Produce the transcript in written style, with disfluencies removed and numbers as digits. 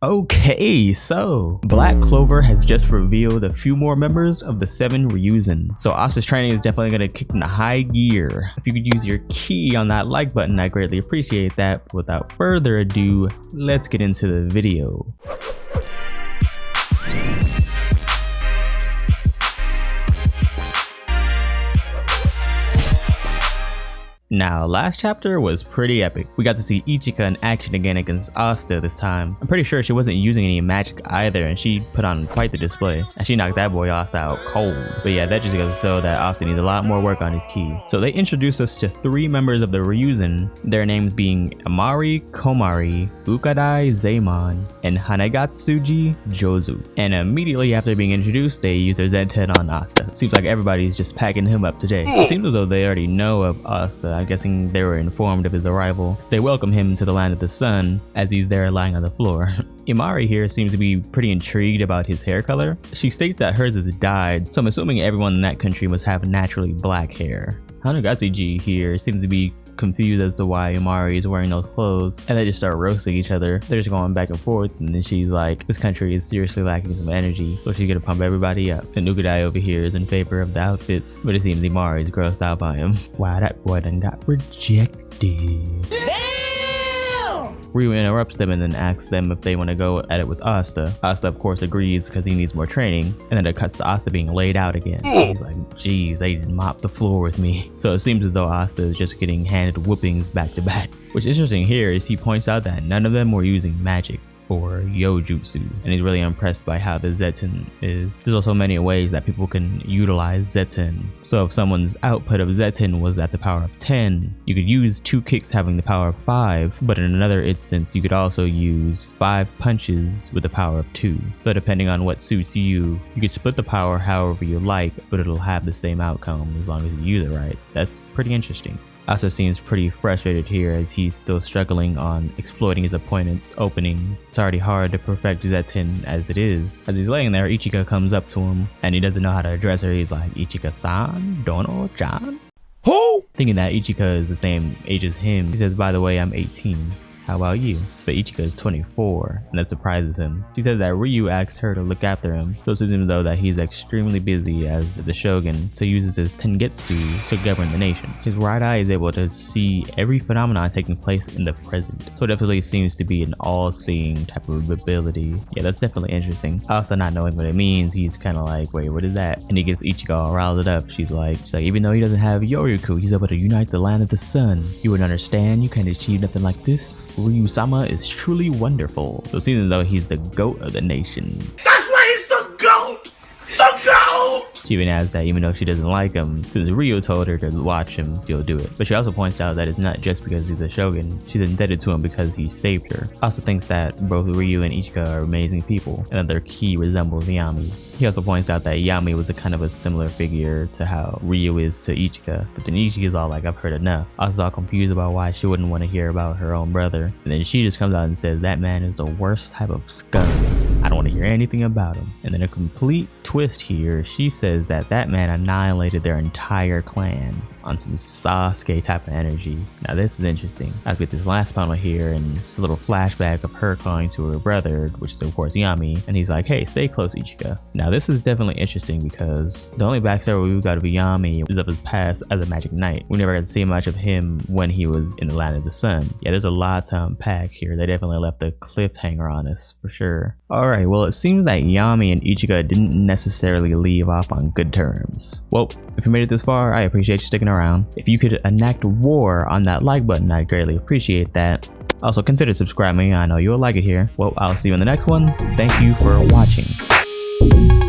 Okay, so Black Clover has just revealed a few more members of the 7 Ryuzen. So Asta's training is definitely going to kick into high gear. If you could use your key on that like button, I greatly appreciate that. But without further ado, let's get into the video. Now, last chapter was pretty epic. We got to see Ichika in action again against Asta this time. I'm pretty sure she wasn't using any magic either, and she put on quite the display. And she knocked that boy Asta out cold. But yeah, that just goes to show that Asta needs a lot more work on his ki. So they introduced us to 3 members of the Ryuuzen, their names being Amari, Komari, Ukadai, Zenon, and Hanegatsuji Jozu. And immediately after being introduced, they use their Z10 on Asta. Seems like everybody's just packing him up today. It seems as though they already know of Asta. I'm guessing they were informed of his arrival. They welcome him to the land of the sun as he's there lying on the floor. Imari here seems to be pretty intrigued about his hair color. She states that hers is dyed, so I'm assuming everyone in that country must have naturally black hair. Hanegatsuji here seems to be confused as to why Imari is wearing those clothes, and they just start roasting each other. They're just going back and forth, and then she's like, this country is seriously lacking some energy, so she's gonna pump everybody up. And Ukadai over here is in favor of the outfits, but it seems Imari is grossed out by him. Wow, that boy done got rejected. Ryu interrupts them and then asks them if they want to go at it with Asta. Asta of course agrees because he needs more training, and then it cuts to Asta being laid out again. He's like, geez, they mopped the floor with me. So it seems as though Asta is just getting handed whoopings back to back. What's interesting here is he points out that none of them were using magic or yojutsu, and he's really impressed by how the zeton is. There's also many ways that people can utilize zeton. So if someone's output of zeton was at the power of 10, you could use 2 kicks having the power of 5, but in another instance you could also use 5 punches with the power of 2. So depending on what suits you, you could split the power however you like, but it'll have the same outcome as long as you use it right. That's pretty interesting. Asta seems pretty frustrated here as he's still struggling on exploiting his opponent's openings. It's already hard to perfect Zeton as it is. As he's laying there, Ichika comes up to him and he doesn't know how to address her. He's like, Ichika-san? Dono-chan? Who? Thinking that Ichika is the same age as him, he says, by the way, I'm 18. How about you? But Ichika is 24, and that surprises him. She says that Ryu asked her to look after him, so it seems though that he's extremely busy as the shogun, so he uses his tengetsu to govern the nation. His right eye is able to see every phenomenon taking place in the present, so it definitely seems to be an all-seeing type of ability. Yeah, that's definitely interesting. Also not knowing what it means, he's kind of like, wait, what is that? And he gets Ichika all riled up. She's like, even though he doesn't have Yoryoku, he's able to unite the land of the sun. You would understand, you can't achieve nothing like this. Ryu-sama is truly wonderful. So it seems as though he's the GOAT of the nation. That's why he's the GOAT! The GOAT! She even adds that even though she doesn't like him, since Ryu told her to watch him, she'll do it. But she also points out that it's not just because he's a shogun. She's indebted to him because he saved her. Also thinks that both Ryu and Ichika are amazing people, and that their ki resembles Yami. He also points out that Yami was a kind of a similar figure to how Ryu is to Ichika, but then Ichika's all like, I've heard enough. Asta's all confused about why she wouldn't want to hear about her own brother, and then she just comes out and says that man is the worst type of scum. I don't want to hear anything about him. And then a complete twist here, she says that that man annihilated their entire clan on some Sasuke type of energy. Now this is interesting. I get this last panel here and it's a little flashback of her calling to her brother, which is of course Yami, and he's like, hey, stay close, Ichika. Now this is definitely interesting because the only backstory we've got of Yami is of his past as a magic knight. We never got to see much of him when he was in the land of the sun. Yeah, there's a lot to unpack here. They definitely left a cliffhanger on us for sure. Alright, well it seems that Yami and Ichika didn't necessarily leave off on good terms. Well, if you made it this far, I appreciate you sticking around. If you could enact war on that like button, I'd greatly appreciate that. Also consider subscribing, I know you'll like it here. Well, I'll see you in the next one. Thank you for watching.